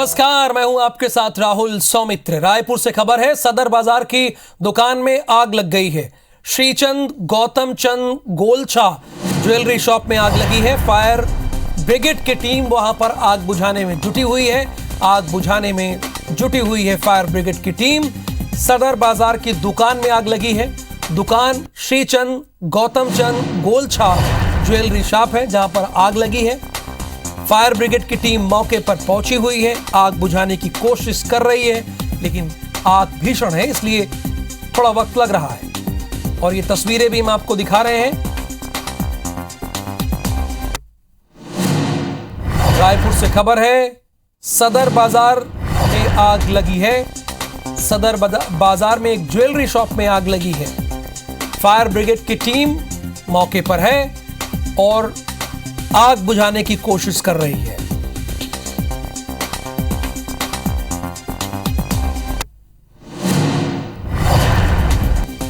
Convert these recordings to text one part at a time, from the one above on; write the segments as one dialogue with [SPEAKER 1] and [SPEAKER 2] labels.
[SPEAKER 1] नमस्कार, मैं हूं आपके साथ राहुल सौमित्र। रायपुर से खबर है, सदर बाजार की दुकान में आग लग गई है। श्रीचंद गौतम चंद गोलछा ज्वेलरी शॉप में आग लगी है। फायर ब्रिगेड की टीम वहां पर आग बुझाने में जुटी हुई है। फायर ब्रिगेड की टीम। सदर बाजार की दुकान में आग लगी है। दुकान श्रीचंद गौतम चंद गोलछा ज्वेलरी शॉप है जहां पर आग लगी है। फायर ब्रिगेड की टीम मौके पर पहुंची हुई है, आग बुझाने की कोशिश कर रही है, लेकिन आग भीषण है इसलिए थोड़ा वक्त लग रहा है। और ये तस्वीरें भी हम आपको दिखा रहे हैं। रायपुर से खबर है, सदर बाजार में आग लगी है। सदर बाजार में एक ज्वेलरी शॉप में आग लगी है। फायर ब्रिगेड की टीम मौके पर है और आग बुझाने की कोशिश कर रही है।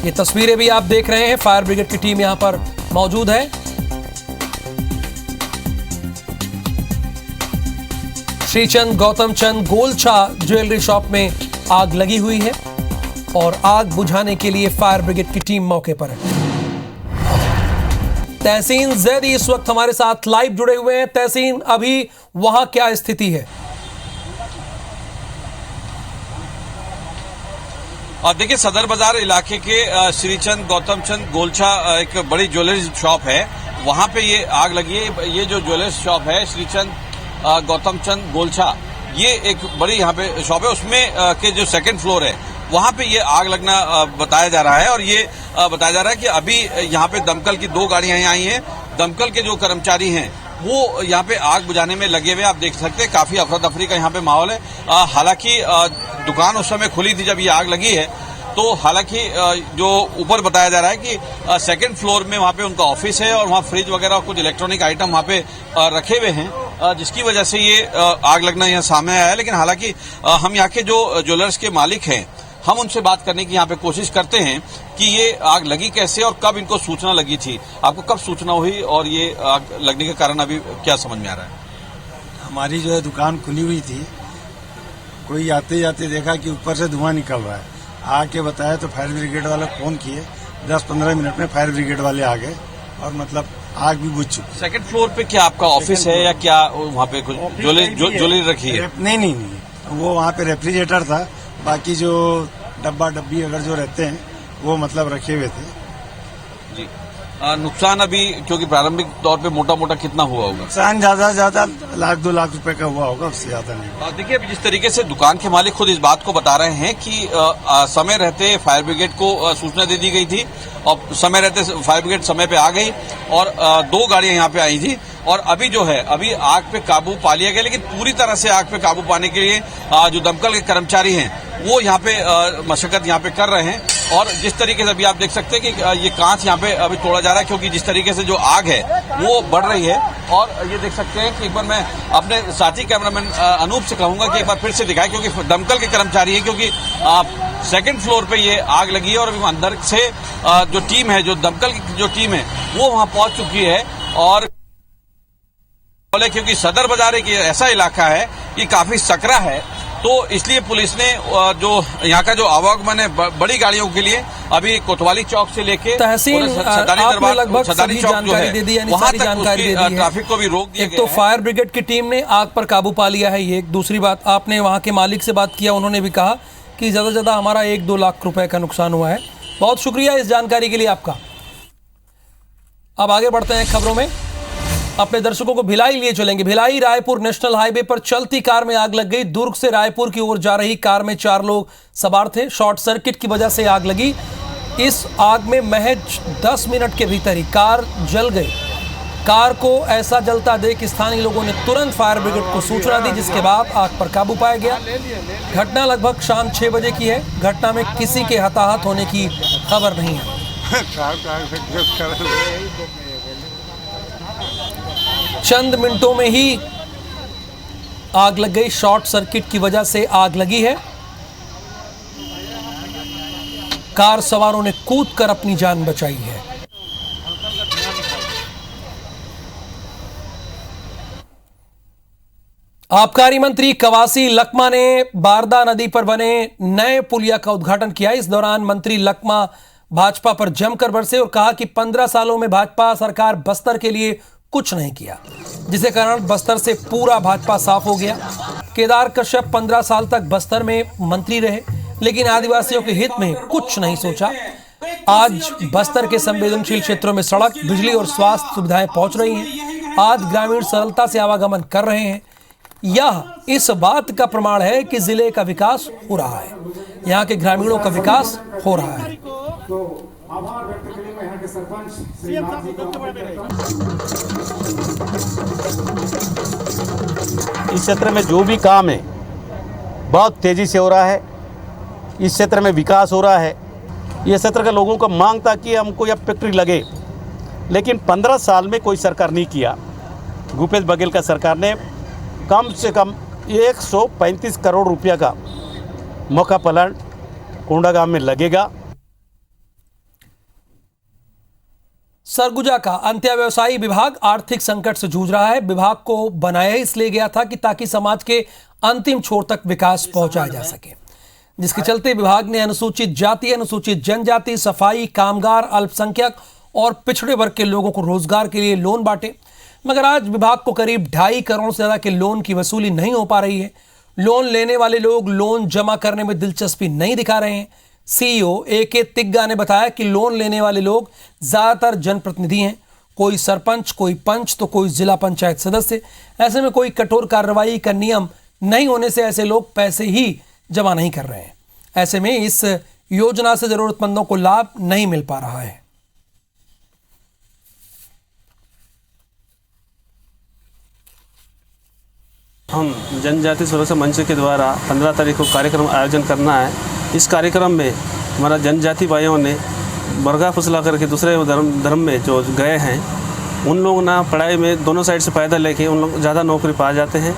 [SPEAKER 1] ये तस्वीरें भी आप देख रहे हैं। फायर ब्रिगेड की टीम यहां पर मौजूद है। श्रीचंद गौतम चंद गोलछा ज्वेलरी शॉप में आग लगी हुई है और आग बुझाने के लिए फायर ब्रिगेड की टीम मौके पर है। तहसीन जैदी इस वक्त हमारे साथ लाइव जुड़े हुए हैं। तहसीन, अभी वहां क्या स्थिति है?
[SPEAKER 2] और देखिए, सदर बाजार इलाके के श्रीचंद गौतम चंद गोलछा एक बड़ी ज्वेलरी शॉप है, वहां पे ये आग लगी है। ये जो ज्वेलरी शॉप है श्रीचंद गौतम चंद गोलछा, ये एक बड़ी यहाँ पे शॉप है। उसमें के जो सेकंड फ्लोर है वहां पे ये आग लगना बताया जा रहा है। और ये बताया जा रहा है कि अभी यहाँ पे दमकल की 2 गाड़ियां आई हैं। दमकल के जो कर्मचारी हैं वो यहाँ पे आग बुझाने में लगे हुए, आप देख सकते हैं। काफी अफरा तफरी का यहाँ पे माहौल है। हालांकि दुकान उस समय खुली थी जब ये आग लगी है। तो हालांकि जो ऊपर बताया जा रहा है कि सेकंड फ्लोर में वहाँ पे उनका ऑफिस है और वहाँ फ्रिज वगैरह और कुछ इलेक्ट्रॉनिक आइटम वहाँ पे रखे हुए हैं, जिसकी वजह से ये आग लगना यहाँ सामने आया है। लेकिन हालांकि हम यहाँ के जो ज्वेलर्स के मालिक हैं, हम उनसे बात करने की यहाँ पे कोशिश करते हैं कि ये आग लगी कैसे और कब इनको सूचना लगी थी। आपको कब सूचना हुई और ये आग लगने के कारण अभी क्या समझ में आ रहा है?
[SPEAKER 3] हमारी जो है दुकान खुली हुई थी, कोई आते जाते देखा कि ऊपर से धुआं निकल रहा है। आके बताया तो फायर ब्रिगेड वाले फोन किए। 10-15 मिनट में फायर ब्रिगेड वाले आ गए और मतलब आग भी बुझ चुकी।
[SPEAKER 2] सेकंड फ्लोर पे क्या आपका ऑफिस है या क्या वहाँ पे कुछ ज्वेलरी रखी है?
[SPEAKER 3] नहीं, वो वहाँ पे रेफ्रिजरेटर था। बाकी जो डब्बा डब्बी अगर जो रहते हैं वो मतलब रखे हुए थे
[SPEAKER 2] जी। नुकसान अभी क्योंकि प्रारंभिक तौर पे मोटा मोटा कितना हुआ होगा?
[SPEAKER 3] नुकसान ज्यादा से ज्यादा 1-2 लाख रुपए का हुआ होगा, उससे ज्यादा नहीं।
[SPEAKER 2] देखिए, अभी जिस तरीके से दुकान के मालिक खुद इस बात को बता रहे हैं कि समय रहते फायर ब्रिगेड को सूचना दे दी गई थी और समय रहते फायर ब्रिगेड समय पे आ गई और 2 गाड़ियां यहाँ पे आई थी और अभी जो है अभी आग पे काबू पा लिया गया। लेकिन पूरी तरह से आग पे काबू पाने के लिए जो दमकल के कर्मचारी हैं वो यहाँ पे मशक्कत यहाँ पे कर रहे हैं। और जिस तरीके से अभी आप देख सकते हैं कि ये कांच यहाँ पे अभी तोड़ा जा रहा है, क्योंकि जिस तरीके से जो आग है वो बढ़ रही है। और ये देख सकते हैं कि एक बार मैं अपने साथी कैमरामैन अनूप से कहूंगा कि एक बार फिर से दिखाए, क्योंकि दमकल के कर्मचारी हैं, क्योंकि सेकंड फ्लोर पे ये आग लगी है और अभी अंदर से जो टीम है, जो दमकल की जो टीम है वो वहां पहुंच चुकी है। और क्योंकि सदर बाजार एक ऐसा इलाका है कि काफी सकरा है, तो इसलिए पुलिस ने जो यहाँ का जो आवागमन है बड़ी गाड़ियों के लिए अभी कोतवाली चौक से लेके
[SPEAKER 1] तहसीन लगभग सभी जानकारी दे दी, यानी सारी जानकारी दे दी है।
[SPEAKER 2] ट्रैफिक को भी रोक दिया गया।
[SPEAKER 1] एक तो फायर ब्रिगेड की टीम ने आग पर काबू पा लिया है, ये एक। दूसरी बात, आपने वहाँ के मालिक से बात किया, उन्होंने भी कहा कि ज्यादा से ज्यादा हमारा 1-2 लाख रुपए का नुकसान हुआ है। बहुत शुक्रिया इस जानकारी के लिए आपका। अब आगे बढ़ते हैं खबरों में। अपने दर्शकों को भिलाई लिए चलेंगे। भिलाई रायपुर नेशनल हाईवे पर चलती कार में आग लग गई। दुर्ग से रायपुर की ओर जा रही कार में 4 लोग सवार थे। शॉर्ट सर्किट की वजह से आग लगी। इस आग में महज 10 मिनट के भीतर ही कार जल गई। कार को ऐसा जलता देख स्थानीय लोगों ने तुरंत फायर ब्रिगेड को सूचना दी, जिसके बाद आग पर काबू पाया गया। घटना लगभग शाम 6 बजे की है। घटना में किसी के हताहत होने की खबर नहीं है। चंद मिनटों में ही आग लग गई। शॉर्ट सर्किट की वजह से आग लगी है। कार सवारों ने कूदकर अपनी जान बचाई है। आबकारी मंत्री कवासी लखमा ने बारदा नदी पर बने नए पुलिया का उद्घाटन किया। इस दौरान मंत्री लखमा भाजपा पर जमकर बरसे और कहा कि 15 सालों में भाजपा सरकार बस्तर के लिए कुछ नहीं किया, जिसके कारण बस्तर से पूरा भाजपा साफ हो गया। केदार कश्यप 15 साल तक बस्तर में मंत्री रहे, लेकिन आदिवासियों के हित में कुछ नहीं सोचा। आज बस्तर के संवेदनशील क्षेत्रों में सड़क, बिजली और स्वास्थ्य सुविधाएं पहुंच रही हैं। आज ग्रामीण सरलता से आवागमन कर रहे हैं। यह इस बात का प्रमाण है कि जिले का विकास हो रहा है, यहाँ के ग्रामीणों का विकास हो रहा है।
[SPEAKER 4] आभार व्यक्त करने में यहाँ के सरपंच श्री नाथ जी को
[SPEAKER 5] इस क्षेत्र में जो भी काम है बहुत तेजी से हो रहा है। इस क्षेत्र में विकास हो रहा है। ये क्षेत्र के लोगों को मांग था कि हमको यह फैक्ट्री लगे, लेकिन 15 साल में कोई सरकार नहीं किया। भूपेश बघेल का सरकार ने कम से कम 135 करोड़ रुपया का मौका प्लांट कोंडागांव में लगेगा।
[SPEAKER 1] सरगुजा का अंत्याव्यवसायी विभाग आर्थिक संकट से जूझ रहा है। विभाग को बनाया इसलिए गया था कि ताकि समाज के अंतिम छोर तक विकास पहुंचाया जा सके, जिसके चलते विभाग ने अनुसूचित जाति, अनुसूचित जनजाति, सफाई कामगार, अल्पसंख्यक और पिछड़े वर्ग के लोगों को रोजगार के लिए लोन बांटे। मगर आज विभाग को करीब 2.5 करोड़ से ज्यादा के लोन की वसूली नहीं हो पा रही है। लोन लेने वाले लोग लोन जमा करने में दिलचस्पी नहीं दिखा रहे हैं। सीईओ AK तिग्गा ने बताया कि लोन लेने वाले लोग ज्यादातर जनप्रतिनिधि हैं, कोई सरपंच, कोई पंच तो कोई जिला पंचायत सदस्य। ऐसे में कोई कठोर कार्रवाई का नियम नहीं होने से ऐसे लोग पैसे ही जमा नहीं कर रहे हैं। ऐसे में इस योजना से जरूरतमंदों को लाभ नहीं मिल पा रहा है।
[SPEAKER 6] हम जनजाति सुरक्षा मंच के द्वारा 15 तारीख को कार्यक्रम आयोजन करना है। इस कार्यक्रम में हमारा जनजाति भाइयों ने बरगा फुसला करके दूसरे धर्म में जो गए हैं, उन लोग ना पढ़ाई में दोनों साइड से फ़ायदा लेके उन लोग ज़्यादा नौकरी पा जाते हैं।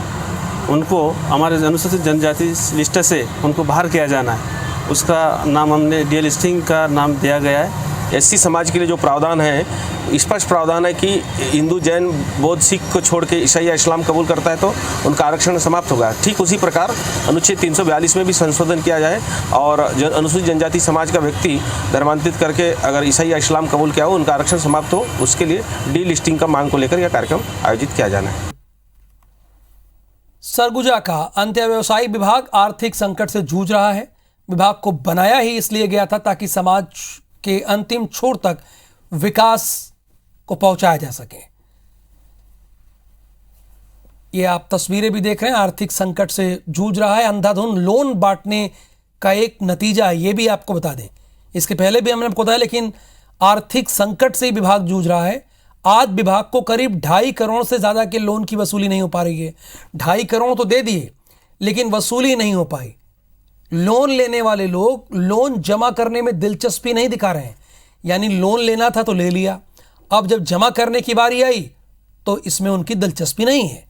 [SPEAKER 6] उनको हमारे अनुसूचित जनजाति लिस्ट से उनको बाहर किया जाना है। उसका नाम हमने डीए लिस्टिंग का नाम दिया गया है।
[SPEAKER 7] एससी समाज के लिए जो प्रावधान है, स्पष्ट प्रावधान है कि हिंदू, जैन, बौद्ध, सिख को छोड़ के ईसाई या इस्लाम कबूल करता है तो उनका आरक्षण समाप्त होगा। ठीक उसी प्रकार अनुच्छेद 342 में भी संशोधन किया जाए और अनुसूचित जनजाति समाज का व्यक्ति धर्मांतरित करके अगर ईसाई या इस्लाम कबूल किया हो, उनका आरक्षण समाप्त हो, उसके लिए डी लिस्टिंग का मांग को लेकर यह कार्यक्रम आयोजित किया जाना है।
[SPEAKER 1] सरगुजा का अंत्याव्यवसायी विभाग आर्थिक संकट से जूझ रहा है। विभाग को बनाया ही इसलिए गया था ताकि समाज के अंतिम छोर तक विकास को पहुंचाया जा सके। ये आप तस्वीरें भी देख रहे हैं, आर्थिक संकट से जूझ रहा है। अंधाधुंध लोन बांटने का एक नतीजा है, ये भी आपको बता दें। इसके पहले भी हमने आपको बताया, लेकिन आर्थिक संकट से विभाग जूझ रहा है। आज विभाग को करीब 2.5 करोड़ से ज्यादा के लोन की वसूली नहीं हो पा रही है। 2.5 करोड़ तो दे दिए, लेकिन वसूली नहीं हो पाई। लोन लेने वाले लोग लोन जमा करने में दिलचस्पी नहीं दिखा रहे हैं। यानी लोन लेना था तो ले लिया, अब जब जमा करने की बारी आई तो इसमें उनकी दिलचस्पी नहीं है।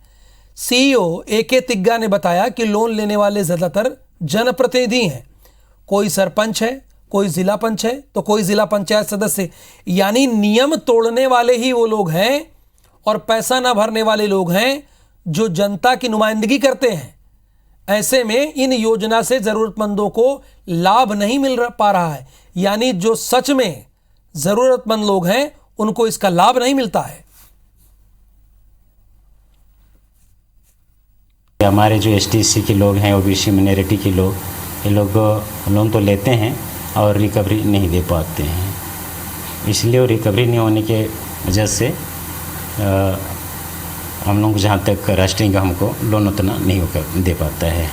[SPEAKER 1] सीईओ AK तिग्गा ने बताया कि लोन लेने वाले ज्यादातर जनप्रतिनिधि हैं। कोई सरपंच है, कोई जिला पंच है तो कोई जिला पंचायत सदस्य। यानी नियम तोड़ने वाले ही वो लोग हैं और पैसा ना भरने वाले लोग हैं जो जनता की नुमाइंदगी करते हैं। ऐसे में इन योजना से जरूरतमंदों को लाभ नहीं मिल पा रहा है। यानी जो सच में जरूरतमंद लोग हैं उनको इसका लाभ नहीं मिलता है।
[SPEAKER 8] हमारे जो ST/SC के लोग हैं, OBC माइनॉरिटी के लोग, ये लोग लोन तो लेते हैं और रिकवरी नहीं दे पाते हैं। इसलिए वो रिकवरी नहीं होने के वजह से हम लोग जहाँ तक राष्ट्रीय का हमको लोन उतना नहीं दे पाता है।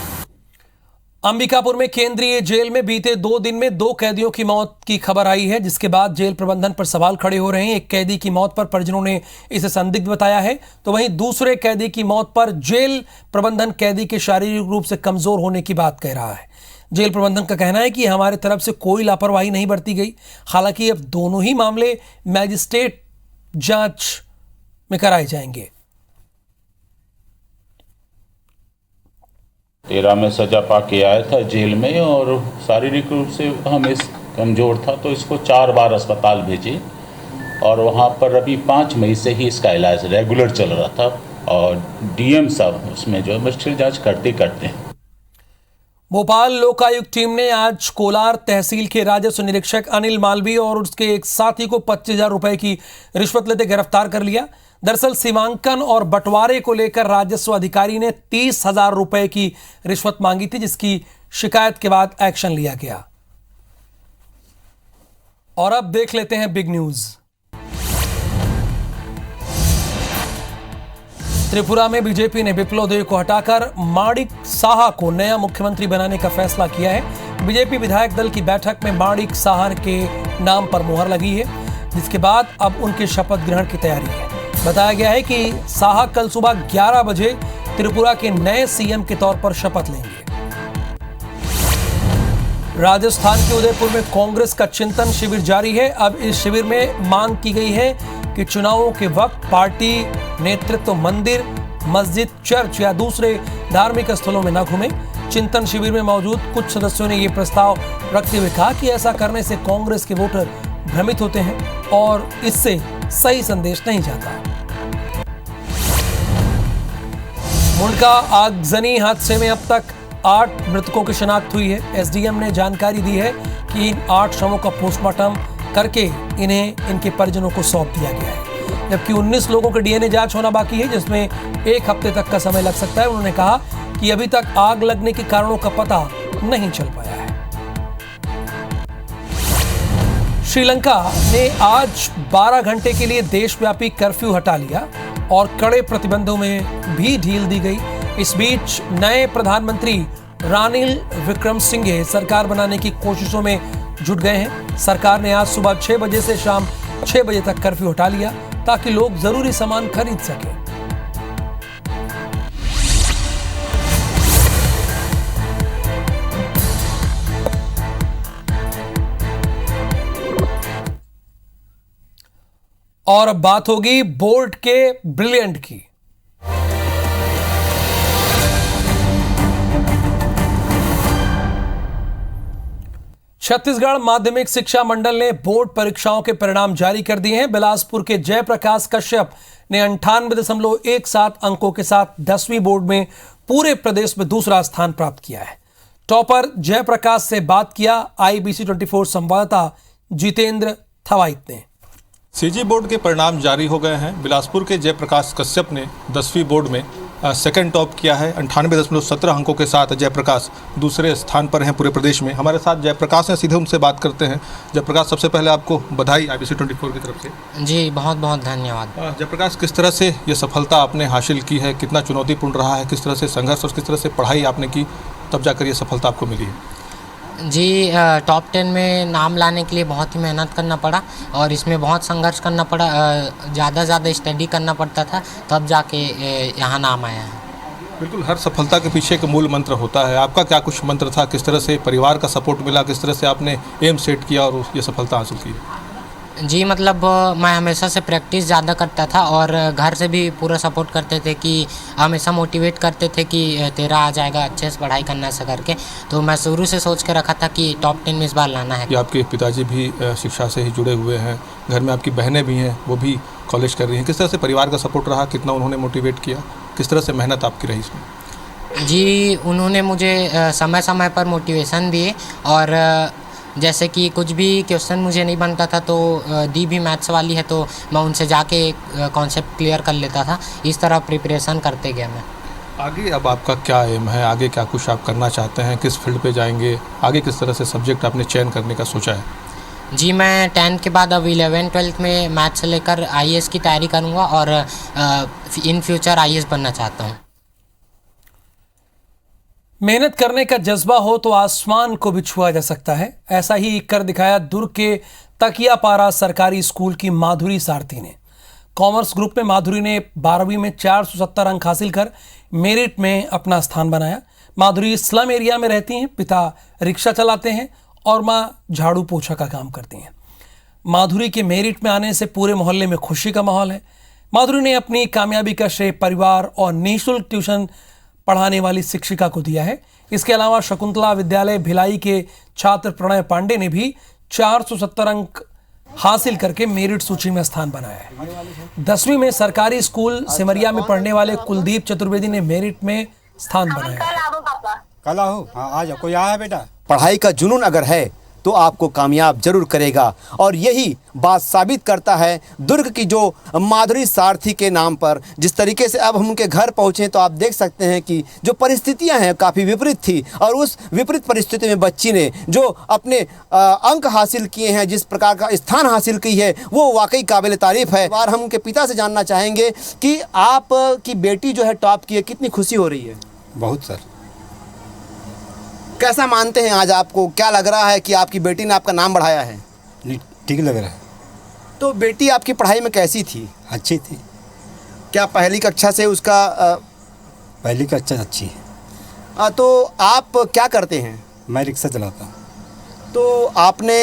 [SPEAKER 1] अंबिकापुर में केंद्रीय जेल में बीते 2 दिन में 2 कैदियों की मौत की खबर आई है, जिसके बाद जेल प्रबंधन पर सवाल खड़े हो रहे हैं। एक कैदी की मौत पर परिजनों ने इसे संदिग्ध बताया है, तो वहीं दूसरे कैदी की मौत पर जेल प्रबंधन कैदी के शारीरिक रूप से कमजोर होने की बात कह रहा है। जेल प्रबंधन का कहना है कि हमारे तरफ से कोई लापरवाही नहीं बरती गई। हालांकि अब दोनों ही मामले मैजिस्ट्रेट जांच में कराए जाएंगे।
[SPEAKER 9] 13 में सजा पा के आया था जेल में और शारीरिक रूप से हमें कमज़ोर था, तो इसको 4 बार अस्पताल भेजे और वहाँ पर अभी 5 मई से ही इसका इलाज रेगुलर चल रहा था और डीएम साहब उसमें जो है मजिस्ट्रेट जांच करते हैं।
[SPEAKER 1] भोपाल लोकायुक्त टीम ने आज कोलार तहसील के राजस्व निरीक्षक अनिल मालवी और उसके एक साथी को 25,000 रुपए की रिश्वत लेते गिरफ्तार कर लिया। दरअसल सीमांकन और बंटवारे को लेकर राजस्व अधिकारी ने 30,000 रुपए की रिश्वत मांगी थी, जिसकी शिकायत के बाद एक्शन लिया गया। और अब देख लेते हैं बिग न्यूज। त्रिपुरा में बीजेपी ने विप्लव देव को हटाकर माणिक साहा को नया मुख्यमंत्री बनाने का फैसला किया है। बीजेपी विधायक दल की बैठक में माणिक साहा के नाम पर मुहर लगी है, जिसके बाद अब उनके शपथ ग्रहण की तैयारी है। बताया गया है कि साहा कल सुबह 11 बजे त्रिपुरा के नए सीएम के तौर पर शपथ लेंगे। राजस्थान के उदयपुर में कांग्रेस का चिंतन शिविर जारी है। अब इस शिविर में मांग की गई है कि चुनावों के वक्त पार्टी नेतृत्व मंदिर, मस्जिद, चर्च या दूसरे धार्मिक स्थलों में न घूमे। चिंतन शिविर में मौजूद कुछ सदस्यों ने यह प्रस्ताव रखते हुए कहा कि ऐसा करने से कांग्रेस के वोटर भ्रमित होते हैं और इससे सही संदेश नहीं जाता। मुंडका आगजनी हादसे में अब तक 8 मृतकों की शिनाख्त हुई है। एसडीएम ने जानकारी दी है कि इन 8 शवों का पोस्टमार्टम करके इन्हें इनके परिजनों को सौंप दिया गया है, जबकि 19 लोगों के डीएनए जांच होना बाकी है, जिसमें 1 हफ्ते तक का समय लग सकता है। उन्होंने कहा कि अभी तक आग लगने के कारणों का पता नहीं चल पाया है। श्रीलंका ने आज 12 घंटे के लिए देशव्यापी कर्फ्यू हटा लिया और कड़े प्रतिबंधों में भी ढील दी गई। इस बीच नए प्रधानमंत्री रानिल विक्रमसिंघे सरकार बनाने की कोशिशों में जुट गए हैं। सरकार ने आज सुबह 6 बजे से शाम 6 बजे तक कर्फ्यू हटा लिया ताकि लोग जरूरी सामान खरीद सकें। और अब बात होगी बोर्ड के ब्रिलियंट की। छत्तीसगढ़ माध्यमिक शिक्षा मंडल ने बोर्ड परीक्षाओं के परिणाम जारी कर दिए हैं। बिलासपुर के जयप्रकाश कश्यप ने 98.17 अंकों के साथ 10वीं बोर्ड में पूरे प्रदेश में दूसरा स्थान प्राप्त किया है। टॉपर जयप्रकाश से बात किया IBC 24 संवाददाता जितेंद्र थवाइत ने।
[SPEAKER 10] सीजी बोर्ड के परिणाम जारी हो गए हैं। बिलासपुर के जयप्रकाश कश्यप ने 10वीं बोर्ड में सेकंड टॉप किया है। 98.17 अंकों के साथ जयप्रकाश दूसरे स्थान पर हैं पूरे प्रदेश में। हमारे साथ जयप्रकाश हैं, सीधे उनसे बात करते हैं। जयप्रकाश, सबसे पहले आपको बधाई IBC 24 की तरफ से।
[SPEAKER 11] जी बहुत बहुत धन्यवाद।
[SPEAKER 10] जयप्रकाश, किस तरह से ये सफलता आपने हासिल की है, कितना चुनौतीपूर्ण रहा है, किस तरह से संघर्ष और किस तरह से पढ़ाई आपने की तब जाकर ये सफलता आपको मिली है?
[SPEAKER 11] जी टॉप 10 में नाम लाने के लिए बहुत ही मेहनत करना पड़ा और इसमें बहुत संघर्ष करना पड़ा। ज़्यादा स्टडी करना पड़ता था, तब जाके यहाँ नाम आया है।
[SPEAKER 10] बिल्कुल, हर सफलता के पीछे एक मूल मंत्र होता है। आपका क्या कुछ मंत्र था? किस तरह से परिवार का सपोर्ट मिला? किस तरह से आपने एम सेट किया और ये सफलता हासिल की?
[SPEAKER 11] जी मतलब मैं हमेशा से प्रैक्टिस ज़्यादा करता था और घर से भी पूरा सपोर्ट करते थे कि हमेशा मोटिवेट करते थे कि तेरा आ जाएगा, अच्छे से पढ़ाई करना ऐसा करके। तो मैं शुरू से सोच के रखा था कि टॉप 10 में इस बार लाना है।
[SPEAKER 10] आपके पिताजी भी शिक्षा से ही जुड़े हुए हैं, घर में आपकी बहनें भी हैं, वो भी कॉलेज कर रही हैं। किस तरह से परिवार का सपोर्ट रहा? कितना उन्होंने मोटिवेट किया? किस तरह से मेहनत आपकी रही इसमें?
[SPEAKER 11] जी उन्होंने मुझे समय समय पर मोटिवेशन दिए और जैसे कि कुछ भी क्वेश्चन मुझे नहीं बनता था तो दी भी मैथ्स वाली है तो मैं उनसे जाके कॉन्सेप्ट क्लियर कर लेता था। इस तरह प्रिपरेशन करते गया मैं।
[SPEAKER 10] आगे अब आपका क्या एम है? आगे क्या कुछ आप करना चाहते हैं? किस फील्ड पे जाएंगे? आगे किस तरह से सब्जेक्ट आपने चयन करने का सोचा है?
[SPEAKER 11] जी मैं 10th के बाद अब 11-12 में मैथ्स लेकर IAS की तैयारी करूँगा और इन फ्यूचर IAS बनना चाहता हूँ।
[SPEAKER 1] मेहनत करने का जज्बा हो तो आसमान को भी छुआ जा सकता है। ऐसा ही कर दिखाया दुर्ग के तकियापारा सरकारी स्कूल की माधुरी सारथी ने। कॉमर्स ग्रुप में माधुरी ने 12वीं में 470 अंक हासिल कर मेरिट में अपना स्थान बनाया। माधुरी स्लम एरिया में रहती हैं, पिता रिक्शा चलाते हैं और मां झाड़ू पोछा का काम करती हैं। माधुरी के मेरिट में आने से पूरे मोहल्ले में खुशी का माहौल है। माधुरी ने अपनी कामयाबी का श्रेय परिवार और निःशुल्क ट्यूशन पढ़ाने वाली शिक्षिका को दिया है। इसके अलावा शकुंतला विद्यालय भिलाई के छात्र प्रणय पांडे ने भी 470 अंक हासिल करके मेरिट सूची में स्थान बनाया है। 10वीं में सरकारी स्कूल सिमरिया में पढ़ने वाले कुलदीप चतुर्वेदी ने मेरिट में स्थान बनाया है।
[SPEAKER 3] कल आओ, हाँ आ जाओ। कोई आया बेटा?
[SPEAKER 12] पढ़ाई का जुनून अगर है तो आपको कामयाब जरूर करेगा, और यही बात साबित करता है दुर्ग की जो माधुरी सारथी के नाम पर। जिस तरीके से अब हम उनके घर पहुँचे तो आप देख सकते हैं कि जो परिस्थितियां हैं काफ़ी विपरीत थी, और उस विपरीत परिस्थिति में बच्ची ने जो अपने अंक हासिल किए हैं, जिस प्रकार का स्थान हासिल की है, वो वाकई काबिल तारीफ़ है। और हम उनके पिता से जानना चाहेंगे कि आप की बेटी जो है टॉप की है, कितनी खुशी हो रही है?
[SPEAKER 3] बहुत सर।
[SPEAKER 12] कैसा मानते हैं आज आपको? क्या लग रहा है कि आपकी बेटी ने आपका नाम बढ़ाया है?
[SPEAKER 3] ठीक लग रहा है।
[SPEAKER 12] तो बेटी आपकी पढ़ाई में कैसी थी?
[SPEAKER 3] अच्छी थी।
[SPEAKER 12] क्या पहली कक्षा से उसका
[SPEAKER 3] पहली कक्षा अच्छी है।
[SPEAKER 12] तो आप क्या करते हैं?
[SPEAKER 3] मैं रिक्शा चलाता हूँ।
[SPEAKER 12] तो आपने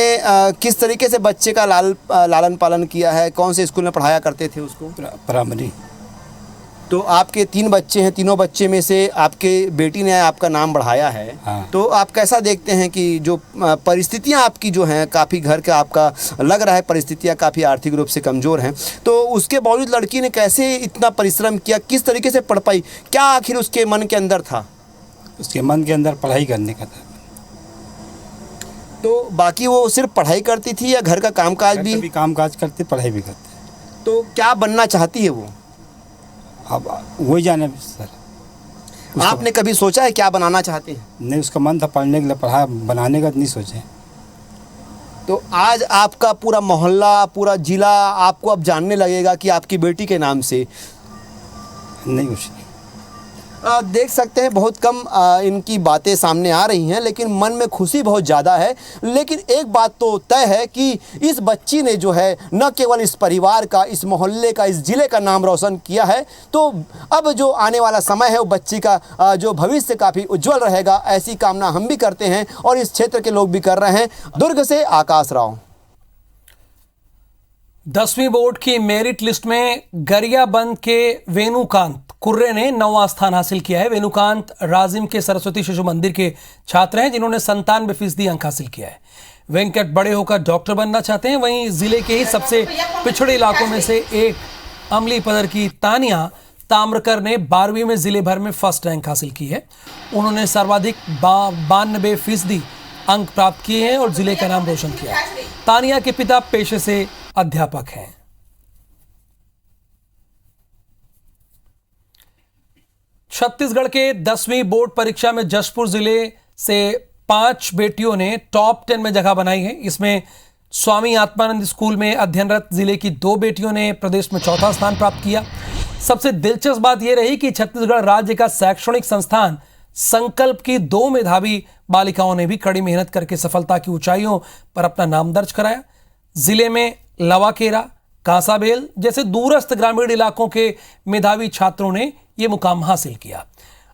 [SPEAKER 12] किस तरीके से बच्चे का लालन पालन किया है? कौन से स्कूल में पढ़ाया करते थे उसको?
[SPEAKER 3] प्राइमरी।
[SPEAKER 12] तो आपके 3 बच्चे हैं, तीनों बच्चे में से आपके बेटी ने आपका नाम बढ़ाया है।
[SPEAKER 3] हाँ।
[SPEAKER 12] तो आप कैसा देखते हैं कि जो परिस्थितियां आपकी जो हैं, काफ़ी घर का आपका लग रहा है परिस्थितियां काफ़ी आर्थिक रूप से कमज़ोर हैं, तो उसके बावजूद लड़की ने कैसे इतना परिश्रम किया? किस तरीके से पढ़ पाई? क्या आखिर उसके मन के अंदर था?
[SPEAKER 3] उसके मन के अंदर पढ़ाई करने का था।
[SPEAKER 12] तो बाकी वो सिर्फ पढ़ाई करती थी या घर का कामकाज भी?
[SPEAKER 3] कामकाज करती, पढ़ाई भी करती।
[SPEAKER 12] तो क्या बनना चाहती है वो?
[SPEAKER 3] अब वही जाने सर।
[SPEAKER 12] आपने कभी सोचा है क्या बनाना चाहते हैं?
[SPEAKER 3] नहीं, उसका मन था पढ़ने के लिए, पढ़ा बनाने का नहीं सोचे।
[SPEAKER 12] तो आज आपका पूरा मोहल्ला, पूरा ज़िला आपको अब जानने लगेगा कि आपकी बेटी के नाम से?
[SPEAKER 3] नहीं कुछ।
[SPEAKER 12] देख सकते हैं बहुत कम इनकी बातें सामने आ रही हैं, लेकिन मन में खुशी बहुत ज़्यादा है। लेकिन एक बात तो तय है कि इस बच्ची ने जो है न केवल इस परिवार का, इस मोहल्ले का, इस ज़िले का नाम रोशन किया है, तो अब जो आने वाला समय है वो बच्ची का जो भविष्य काफ़ी उज्जवल रहेगा, ऐसी कामना हम भी करते हैं और इस क्षेत्र के लोग भी कर रहे हैं। दुर्ग से आकाश राव।
[SPEAKER 1] 10वीं बोर्ड की मेरिट लिस्ट में गरियाबंद के वेणुकांत कुर्रे ने 9वां स्थान हासिल किया है। वेणुकांत राजिम के सरस्वती शिशु मंदिर के छात्र हैं, जिन्होंने 97% अंक हासिल किया है। वेंकट बड़े होकर डॉक्टर बनना चाहते हैं। वहीं जिले के ही सबसे पिछड़े इलाकों में से एक अमली पदर की तानिया ताम्रकर ने 12वीं में जिले भर में फर्स्ट रैंक हासिल की है। उन्होंने सर्वाधिक 92% अंक प्राप्त किए हैं और जिले का नाम रोशन किया है। तानिया के पिता पेशे से अध्यापक हैं। छत्तीसगढ़ के 10वीं बोर्ड परीक्षा में जशपुर जिले से 5 बेटियों ने टॉप 10 में जगह बनाई है। इसमें स्वामी आत्मानंद स्कूल में अध्ययनरत जिले की 2 बेटियों ने प्रदेश में 4था स्थान प्राप्त किया। सबसे दिलचस्प बात यह रही कि छत्तीसगढ़ राज्य का शैक्षणिक संस्थान संकल्प की 2 मेधावी बालिकाओं ने भी कड़ी मेहनत करके सफलता की ऊंचाइयों पर अपना नाम दर्ज कराया। जिले में लवाकेरा, कांसाबेल जैसे दूरस्थ ग्रामीण इलाकों के मेधावी छात्रों ने यह मुकाम हासिल किया।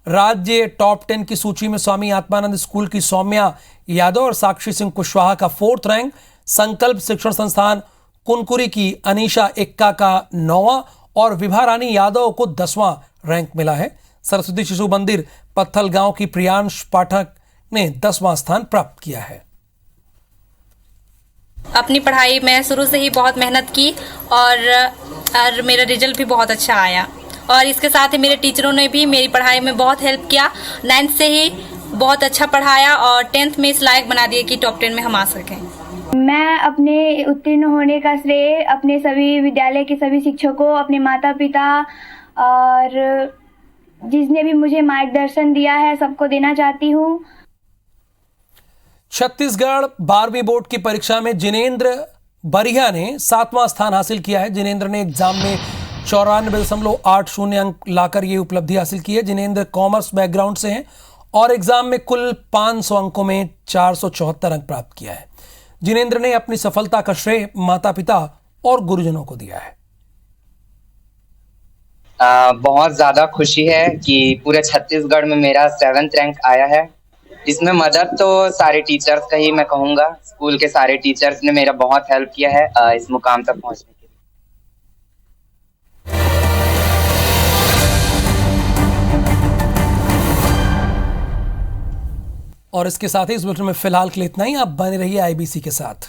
[SPEAKER 1] राज्य टॉप 10 की सूची में स्वामी आत्मानंद स्कूल की सौम्या यादव और साक्षी सिंह कुशवाहा का 4th रैंक, संकल्प शिक्षण संस्थान कुनकुरी की अनीशा एक्का का 9वां और विभा रानी यादव को 10वां रैंक मिला है। सरस्वती शिशु मंदिर पत्थल गांव की प्रियांश पाठक ने 10वां स्थान प्राप्त किया है।
[SPEAKER 13] अपनी पढ़ाई में शुरू से ही बहुत मेहनत की और मेरा रिजल्ट भी बहुत अच्छा आया, और इसके साथ ही मेरे टीचरों ने भी मेरी पढ़ाई में बहुत हेल्प किया। 9th से ही बहुत अच्छा पढ़ाया और 10th में इस लायक बना दिया कि टॉप 10 में हम आ सकें।
[SPEAKER 14] मैं अपने उत्तीर्ण होने का श्रेय अपने सभी विद्यालय के सभी शिक्षकों, अपने माता पिता और जिसने भी मुझे मार्गदर्शन दिया है सबको देना चाहती हूँ।
[SPEAKER 1] छत्तीसगढ़ 12वीं बोर्ड की परीक्षा में जिनेंद्र बरिया ने 7वां स्थान हासिल किया है। जिनेंद्र ने एग्जाम में 94.80 अंक लाकर यह उपलब्धि हासिल की है। जिनेंद्र कॉमर्स बैकग्राउंड से हैं और एग्जाम में कुल 500 अंकों में 474 अंक प्राप्त किया है। जिनेंद्र ने अपनी सफलता का श्रेय माता पिता और गुरुजनों को दिया है।
[SPEAKER 15] बहुत ज्यादा खुशी है कि पूरे छत्तीसगढ़ में मेरा 7th रैंक आया है। इसमें मदद तो सारे टीचर्स का ही मैं कहूँगा। स्कूल के सारे टीचर्स ने मेरा बहुत हेल्प किया है इस मुकाम तक पहुँचने के लिए।
[SPEAKER 1] और इसके साथ ही इस बुलेटिन में फिलहाल के लिए इतना ही। आप बने रहिए IBC के साथ।